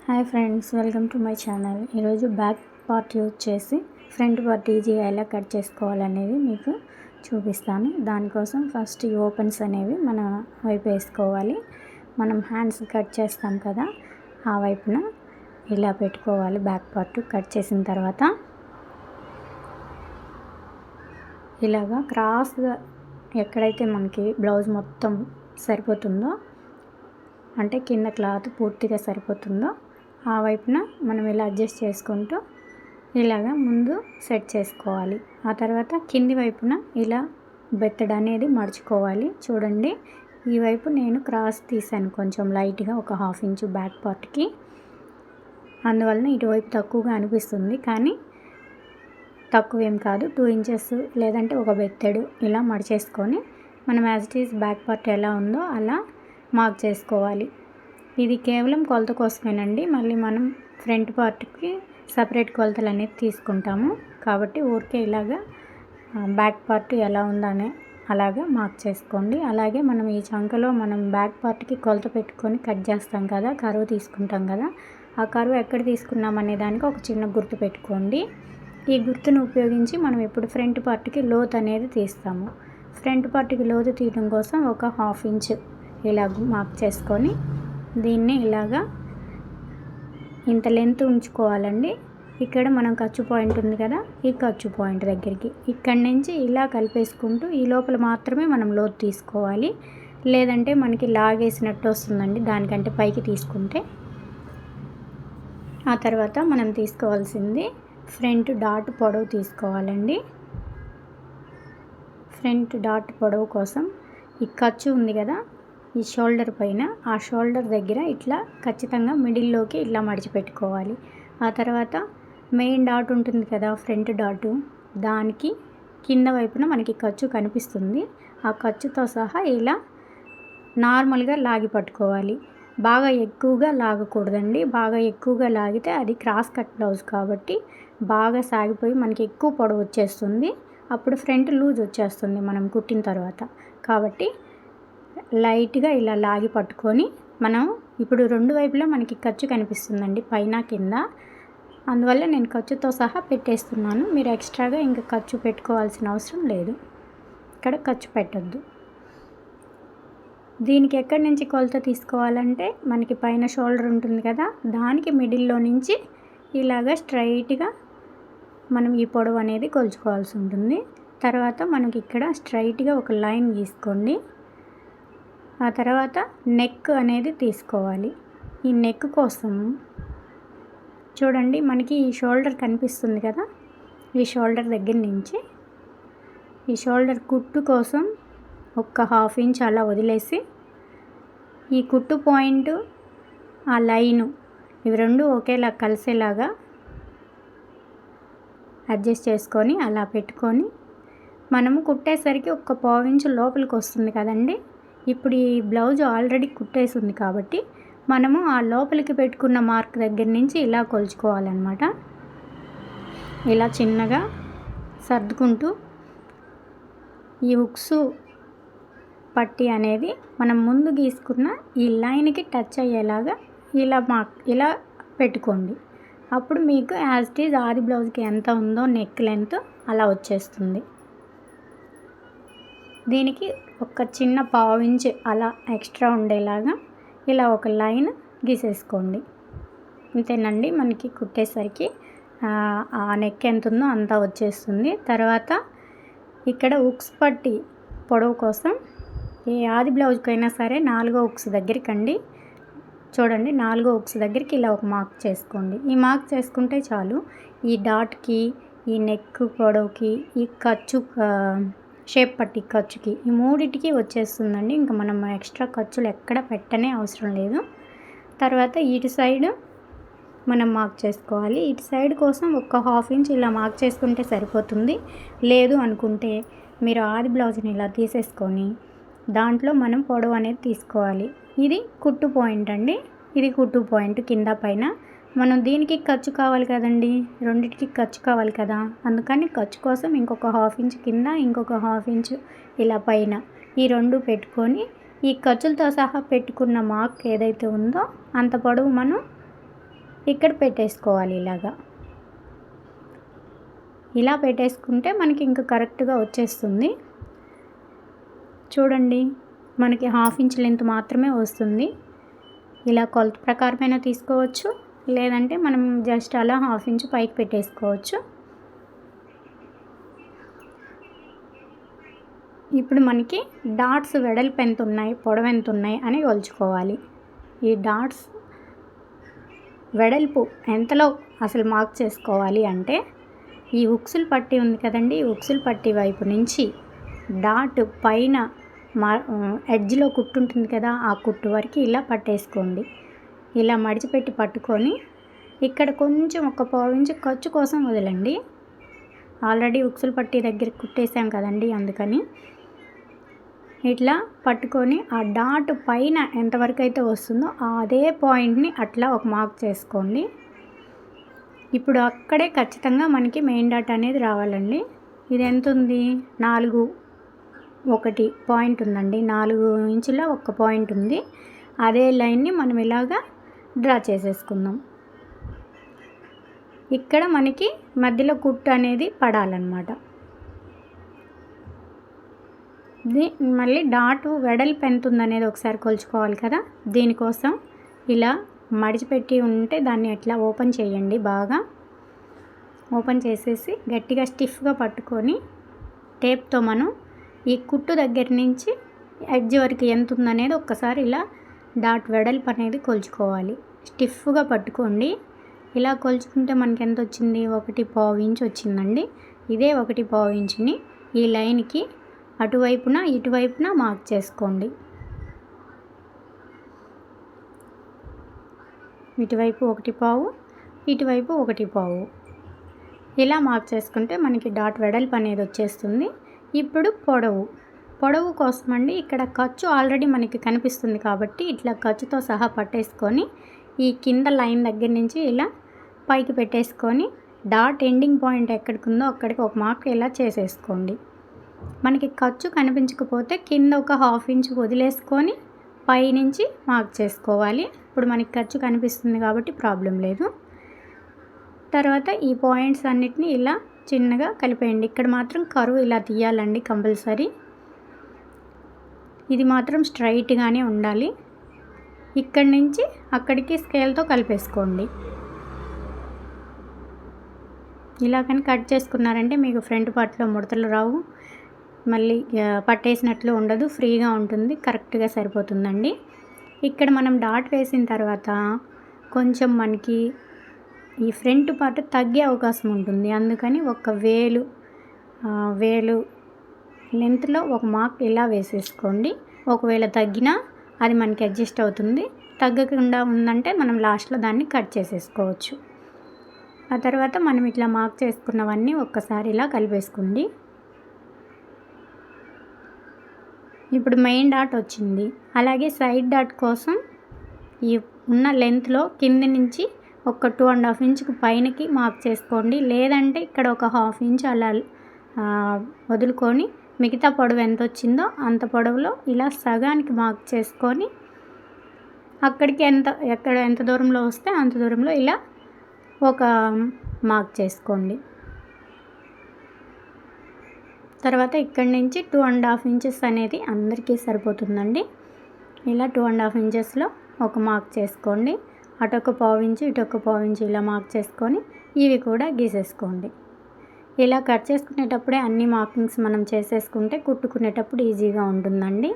Hi friends, welcome to my channel. ఈరోజు back part use చేసి front part ఈజీగా ఎలా కట్ చేసుకోవాలనేది మీకు చూపిస్తాను. దానికోసం ఫస్ట్ ఈ ఓపెన్స్ అనేవి మన వైపు వేసుకోవాలి. మనం హ్యాండ్స్ కట్ చేస్తాం కదా, ఆ వైపున ఇలా పెట్టుకోవాలి. బ్యాక్ పార్ట్ కట్ చేసిన తర్వాత ఇలాగా క్రాస్గా ఎక్కడైతే మనకి బ్లౌజ్ మొత్తం సరిపోతుందో, అంటే కింద క్లాత్ పూర్తిగా సరిపోతుందో ఆ వైపున మనం ఇలా అడ్జస్ట్ చేసుకుంటూ ఇలాగా ముందు సెట్ చేసుకోవాలి. ఆ తర్వాత కింది వైపున ఇలా బెత్తడు అనేది మడుచుకోవాలి. చూడండి, ఈ వైపు నేను క్రాస్ తీసాను కొంచెం లైట్గా, ఒక 1/2 ఇంచు బ్యాక్ పార్ట్కి. అందువలన ఇటువైపు తక్కువగా అనిపిస్తుంది, కానీ తక్కువేం కాదు. 2 ఇంచెస్ లేదంటే ఒక బెత్తడు ఇలా మడిచేసుకొని మనం as it is back part ఎలా ఉందో అలా మార్క్ చేసుకోవాలి. ఇది కేవలం కొలత కోసమేనండి. మళ్ళీ మనం ఫ్రంట్ పార్ట్కి సపరేట్ కొలతలు అనేది తీసుకుంటాము. కాబట్టి ఊరికే ఇలాగా బ్యాక్ పార్ట్ ఎలా ఉందనే అలాగా మార్క్ చేసుకోండి. అలాగే మనం ఈ చంకలో మనం బ్యాక్ పార్ట్కి కొలత పెట్టుకొని కట్ చేస్తాం కదా, కరువు తీసుకుంటాం కదా, ఆ కరువు ఎక్కడ తీసుకున్నాం అనే దానికి ఒక చిన్న గుర్తు పెట్టుకోండి. ఈ గుర్తును ఉపయోగించి మనం ఇప్పుడు ఫ్రంట్ పార్ట్కి లోతు అనేది తీస్తాము. ఫ్రంట్ పార్ట్కి లోతు తీయడం కోసం ఒక 1/2 ఇంచు ఇలా మార్క్ చేసుకొని దీన్ని ఇలాగా ఇంత లెంత్ ఉంచుకోవాలండి. ఇక్కడ మనం ఖర్చు పాయింట్ ఉంది కదా, ఈ ఖర్చు పాయింట్ దగ్గరికి ఇక్కడి నుంచి ఇలా కలిపేసుకుంటూ ఈ లోపల మాత్రమే మనం లోతు తీసుకోవాలి. లేదంటే మనకి లాగేసినట్టు వస్తుందండి దానికంటే పైకి తీసుకుంటే. ఆ తర్వాత మనం తీసుకోవాల్సింది ఫ్రంట్ డాట్ పొడవు తీసుకోవాలండి. ఫ్రంట్ డాట్ పొడవు కోసం ఈ ఖర్చు ఉంది కదా, ఈ షోల్డర్ పైన, ఆ షోల్డర్ దగ్గర ఇట్లా ఖచ్చితంగా మిడిల్లోకి ఇట్లా మడిచిపెట్టుకోవాలి. ఆ తర్వాత మెయిన్ డాట్ ఉంటుంది కదా, ఫ్రంట్ డాటు, దానికి కింద వైపున మనకి ఖర్చు కనిపిస్తుంది. ఆ ఖర్చుతో సహా ఇలా నార్మల్గా లాగి పట్టుకోవాలి. బాగా ఎక్కువగా లాగకూడదండి. బాగా ఎక్కువగా లాగితే అది క్రాస్ కట్ బ్లౌజ్ కాబట్టి బాగా సాగిపోయి మనకి ఎక్కువ పొడవు వచ్చేస్తుంది. అప్పుడు ఫ్రంట్ లూజ్ వచ్చేస్తుంది మనం కుట్టిన తర్వాత. కాబట్టి లైట్గా ఇలా లాగి పట్టుకొని మనం ఇప్పుడు రెండు వైపులా మనకి ఖర్చు కనిపిస్తుందండి, పైన కింద. అందువల్ల నేను ఖర్చుతో సహా పెట్టేస్తున్నాను. మీరు ఎక్స్ట్రాగా ఇంకా ఖర్చు పెట్టుకోవాల్సిన అవసరం లేదు. ఇక్కడ ఖర్చు పెట్టద్దు. దీనికి ఎక్కడి నుంచి కొలత తీసుకోవాలంటే మనకి పైన షోల్డర్ ఉంటుంది కదా, దానికి మిడిల్లో నుంచి ఇలాగ స్ట్రైట్గా మనం ఈ పొడవు అనేది కొలుచుకోవాల్సి ఉంటుంది. తర్వాత మనకి ఇక్కడ స్ట్రైట్గా ఒక లైన్ గీసుకోండి. ఆ తర్వాత నెక్ అనేది తీసుకోవాలి. ఈ నెక్ కోసం చూడండి, మనకి ఈ షోల్డర్ కనిపిస్తుంది కదా, ఈ షోల్డర్ దగ్గర నుంచి ఈ షోల్డర్ కుట్టు కోసం ఒక 1/2 ఇంచ్ అలా వదిలేసి ఈ కుట్టు పాయింట్, ఆ లైను, ఇవి రెండు ఒకేలా కలిసేలాగా అడ్జస్ట్ చేసుకొని అలా పెట్టుకొని మనము కుట్టేసరికి ఒక 1/4 ఇంచు లోపలికి వస్తుంది కదండి. ఇప్పుడు ఈ బ్లౌజ్ ఆల్రెడీ కుట్టేసి ఉంది కాబట్టి మనము ఆ లోపలికి పెట్టుకున్న మార్క్ దగ్గర నుంచి ఇలా కొలుచుకోవాలన్నమాట. ఇలా చిన్నగా సర్దుకుంటూ ఈ ఉక్సు పట్టి అనేది మనం ముందు గీసుకున్న ఈ లైన్కి టచ్ అయ్యేలాగా ఇలా పెట్టుకోండి. అప్పుడు మీకు యాజ్ ఇట్ ఈజ్ ఆది బ్లౌజ్కి ఎంత ఉందో నెక్ లెంత్ అలా వచ్చేస్తుంది. దీనికి ఒక చిన్న 1/2 ఇంచ్ అలా ఎక్స్ట్రా ఉండేలాగా ఇలా ఒక లైన్ గీసేసుకోండి. అంతేనండి, మనకి కుట్టేసరికి ఆ నెక్ ఎంత ఉందో అంతా వచ్చేస్తుంది. తర్వాత ఇక్కడ ఉక్స్ పట్టి పొడవు కోసం ఏ ఆది బ్లౌజ్కైనా సరే 4వ ఉక్స్ దగ్గరికండి, చూడండి 4వ ఉక్స్ దగ్గరికి ఇలా ఒక మార్క్ చేసుకోండి. ఈ మార్క్ చేసుకుంటే చాలు. ఈ డాట్కి, ఈ నెక్ పొడవుకి, ఈ ఖర్చు షేప్ పట్టి ఖర్చుకి, ఈ మూడిటికి వచ్చేస్తుందండి. ఇంకా మనం ఎక్స్ట్రా ఖర్చులు ఎక్కడ పెట్టనే అవసరం లేదు. తర్వాత ఇటు సైడ్ మనం మార్క్ చేసుకోవాలి. ఇటు సైడ్ కోసం ఒక 1/2 ఇంచ్ ఇలా మార్క్ చేసుకుంటే సరిపోతుంది. లేదు అనుకుంటే మీరు ఆది బ్లౌజ్ని ఇలా తీసేసుకొని దాంట్లో మనం పొడవు అనేది తీసుకోవాలి. ఇది కుట్టు పాయింట్ అండి. ఇది కుట్టు పాయింట్ కింద పైన. మనం దీనికి ఖర్చు కావాలి కదండి, రెండింటికి ఖర్చు కావాలి కదా, అందుకని ఖర్చు కోసం ఇంకొక 1/2 ఇంచ్ కింద, ఇంకొక 1/2 ఇంచ్ ఇలా పైన, ఈ రెండు పెట్టుకొని ఈ ఖర్చులతో సహా పెట్టుకున్న మార్క్ ఏదైతే ఉందో అంత పొడవు మనం ఇక్కడ పెట్టేసుకోవాలి. ఇలా పెట్టేసుకుంటే మనకి ఇంకా కరెక్ట్గా వచ్చేస్తుంది. చూడండి, మనకి 1/2 ఇంచ్ లెంత్ మాత్రమే వస్తుంది. ఇలా కొలత ప్రకారమైనా తీసుకోవచ్చు, లేదంటే మనం జస్ట్ అలా 1/2 ఇంచ్ పైకి పెట్టేసుకోవచ్చు. ఇప్పుడు మనకి డాట్స్ వెడల్పు ఎంత ఉన్నాయి, పొడవు ఎంత ఉన్నాయి అని కొలుచుకోవాలి. ఈ డాట్స్ వెడల్పు ఎంతలో అసలు మార్క్ చేసుకోవాలి అంటే, ఈ ఉక్సులు పట్టి ఉంది కదండి, ఈ ఉక్సులు పట్టి వైపు నుంచి డాట్ పైన ఎడ్జ్లో కుట్టు ఉంటుంది కదా, ఆ కుట్టు వరకు ఇలా పట్టేసుకోండి. ఇలా మడిచిపెట్టి పట్టుకొని ఇక్కడ కొంచెం ఒక 1/4 ఇంచ్ ఖర్చు కోసం వదలండి. ఆల్రెడీ ఉక్సులు పట్టి దగ్గర కుట్టేసాం కదండి, అందుకని ఇట్లా పట్టుకొని ఆ డాట్ పైన ఎంతవరకు అయితే వస్తుందో అదే పాయింట్ని అట్లా ఒక మార్క్ చేసుకోండి. ఇప్పుడు అక్కడే ఖచ్చితంగా మనకి మెయిన్ డాట్ అనేది రావాలండి. ఇది ఎంత ఉంది, 4.1 పాయింట్ ఉందండి. 4 ఇంచుల 1 పాయింట్ ఉంది. అదే లైన్ని మనం ఇలాగా డ్రా చేసేసుకుందాం. ఇక్కడ మనకి మధ్యలో కుట్టు అనేది పడాలన్నమాట. మళ్ళీ డాట్ వెడల్పు ఎంత ఉందనేది ఒకసారి కొలుచుకోవాలి కదా. దీనికోసం ఇలా మడిచిపెట్టి ఉంటే దాన్ని ఎట్లా ఓపెన్ చేయండి. బాగా ఓపెన్ చేసేసి గట్టిగా స్టిఫ్గా పట్టుకొని టేప్తో మనం ఈ కుట్టు దగ్గర నుంచి ఎడ్జ్ వరకు ఎంత ఉందనేది ఒక్కసారి ఇలా డాట్ వెడల్పు అనేది కొలుచుకోవాలి. స్టిఫ్గా పట్టుకోండి. ఇలా కొలుచుకుంటే మనకి ఎంత వచ్చింది, 1.5 ఇంచ్ వచ్చిందండి. ఇదే 1.5 ఇంచుని ఈ లైన్కి అటువైపున ఇటువైపున మార్క్ చేసుకోండి. ఇటువైపు 1.5, ఇటువైపు 1.5 ఇలా మార్క్ చేసుకుంటే మనకి డాట్ వెడల్పు అనేది వచ్చేస్తుంది. ఇప్పుడు పొడవు కోసం అండి, ఇక్కడ ఖర్చు ఆల్రెడీ మనకి కనిపిస్తుంది కాబట్టి ఇట్లా ఖర్చుతో సహా పట్టేసుకొని ఈ కింద లైన్ దగ్గర నుంచి ఇలా పైకి పెట్టేసుకొని డాట్ ఎండింగ్ పాయింట్ ఎక్కడికి ఉందో అక్కడికి ఒక మార్క్ ఇలా చేసేసుకోండి. మనకి ఖర్చు కనిపించకపోతే కింద ఒక 1/2 ఇంచ్ వదిలేసుకొని పైనుంచి మార్క్ చేసుకోవాలి. ఇప్పుడు మనకి ఖర్చు కనిపిస్తుంది కాబట్టి ప్రాబ్లం లేదు. తర్వాత ఈ పాయింట్స్ అన్నిటిని ఇలా చిన్నగా కలిపేయండి. ఇక్కడ మాత్రం కర్వ్ ఇలా తీయాలండి కంపల్సరీ. ఇది మాత్రం స్ట్రైట్గానే ఉండాలి. ఇక్కడి నుంచి అక్కడికి స్కేల్తో కలిపేసుకోండి. ఇలా కానీ కట్ చేసుకున్నారంటే మీకు ఫ్రంట్ పార్ట్లో ముడతలు రావు, మళ్ళీ పట్టేసినట్లు ఉండదు, ఫ్రీగా ఉంటుంది, కరెక్ట్గా సరిపోతుందండి. ఇక్కడ మనం డాట్ వేసిన తర్వాత కొంచెం మనకి ఈ ఫ్రంట్ పార్ట్ తగ్గే అవకాశం ఉంటుంది. అందుకని ఒక వేలు లెంత్లో ఒక మార్క్ ఇలా వేసేసుకోండి. ఒకవేళ తగ్గినా అది మనకి అడ్జస్ట్ అవుతుంది. తగ్గకుండా ఉందంటే మనం లాస్ట్లో దాన్ని కట్ చేసేసుకోవచ్చు. ఆ తర్వాత మనం ఇట్లా మార్క్ చేసుకున్నవన్నీ ఒక్కసారి ఇలా కలిపేసుకోండి. ఇప్పుడు మెయిన్ డాట్ వచ్చింది. అలాగే సైడ్ డాట్ కోసం ఈ ఉన్న లెంత్లో కింది నుంచి ఒక 2.5 ఇంచుకు పైనకి మార్క్ చేసుకోండి. లేదంటే ఇక్కడ ఒక 1/2 ఇంచ్ అలా వదులుకొని మిగతా పొడవు ఎంత వచ్చిందో అంత పొడవులో ఇలా సగానికి మార్క్ చేసుకొని అక్కడికి ఎక్కడ ఎంత దూరంలో వస్తే అంత దూరంలో ఇలా ఒక మార్క్ చేసుకోండి. తర్వాత ఇక్కడి నుంచి 2.5 ఇంచెస్ అనేది అందరికీ సరిపోతుందండి. ఇలా 2.5 ఇంచెస్లో ఒక మార్క్ చేసుకోండి. అటొక 1/4 ఇంచు ఇటొక 1/4 ఇంచు ఇలా మార్క్ చేసుకొని ఇవి కూడా గీసేసుకోండి. ఇలా కట్ చేసుకునేటప్పుడే అన్ని మార్కింగ్స్ మనం చేసేసుకుంటే కుట్టుకునేటప్పుడు ఈజీగా ఉంటుందండి.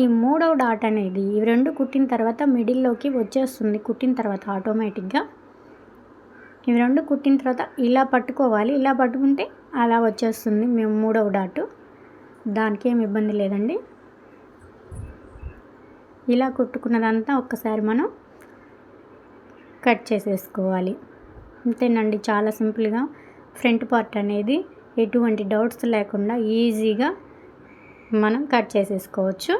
ఈ 3వ డాట్ అనేది ఇవి 2 కుట్టిన తర్వాత మిడిల్లోకి వచ్చేస్తుంది. కుట్టిన తర్వాత ఆటోమేటిక్గా ఇవి 2 కుట్టిన తర్వాత ఇలా పట్టుకోవాలి. ఇలా పట్టుకుంటే అలా వచ్చేస్తుంది మేము 3వ డాటు. దానికి ఏమి ఇబ్బంది లేదండి. ఇలా కుట్టుకున్నదంతా ఒక్కసారి మనం కట్ చేసేసుకోవాలి. అంతేనండి, చాలా సింపుల్గా ఫ్రంట్ పార్ట్ అనేది ఎటువంటి డౌట్స్ లేకుండా ఈజీగా మనం కట్ చేసేసుకోవచ్చు.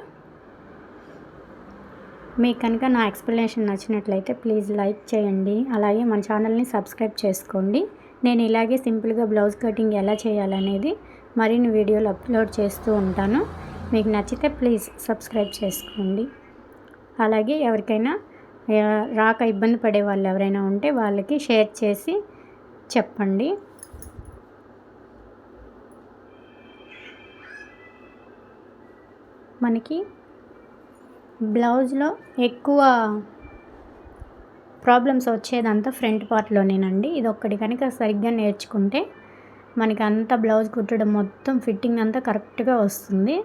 మీకు కనుక నా ఎక్స్ప్లెనేషన్ నచ్చినట్లయితే ప్లీజ్ లైక్ చేయండి. అలాగే మన ఛానల్ని సబ్స్క్రైబ్ చేసుకోండి. నేను ఇలాగే సింపుల్గా బ్లౌజ్ కటింగ్ ఎలా చేయాలనేది మరిన్ని వీడియోలు అప్లోడ్ చేస్తూ ఉంటాను. మీకు నచ్చితే ప్లీజ్ సబ్స్క్రైబ్ చేసుకోండి. అలాగే ఎవరికైనా రాక ఇబ్బంది పడే వాళ్ళు ఎవరైనా ఉంటే వాళ్ళకి షేర్ చేసి చెప్పండి. మనకి బ్లౌజ్లో ఎక్కువ ప్రాబ్లమ్స్ వచ్చేదంతా ఫ్రంట్ పార్ట్లోనేనండి. ఇది ఒక్కటి కనుక సరిగ్గా నేర్చుకుంటే మనకి అంతా బ్లౌజ్ కుట్టడం మొత్తం ఫిట్టింగ్ అంతా కరెక్ట్గా వస్తుంది.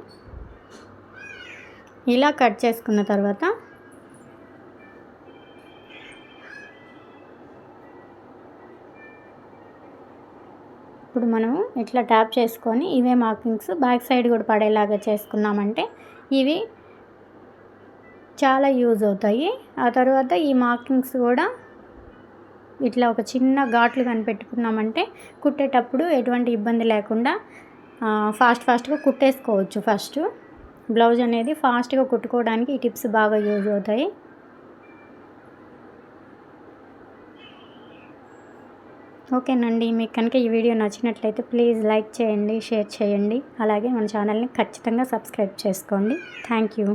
ఇలా కట్ చేసుకున్న తర్వాత ఇప్పుడు మనము ఇట్లా ట్యాప్ చేసుకొని ఇవే మార్కింగ్స్ బ్యాక్ సైడ్ కూడా పడేలాగా చేసుకున్నామంటే ఇవి చాలా యూజ్ అవుతాయి. ఆ తర్వాత ఈ మార్కింగ్స్ కూడా ఇట్లా ఒక చిన్న ఘాట్లు కనిపెట్టుకున్నామంటే కుట్టేటప్పుడు ఎటువంటి ఇబ్బంది లేకుండా ఫాస్ట్గా కుట్టేసుకోవచ్చు. ఫస్ట్ బ్లౌజ్ అనేది ఫాస్ట్గా కుట్టుకోవడానికి ఈ టిప్స్ బాగా యూజ్ అవుతాయి. ఓకేనండి, మీకు కనుక ఈ వీడియో నచ్చినట్లయితే ప్లీజ్ లైక్ చేయండి, షేర్ చేయండి, అలాగే మన ఛానల్ని ఖచ్చితంగా సబ్స్క్రైబ్ చేసుకోండి. Thank you.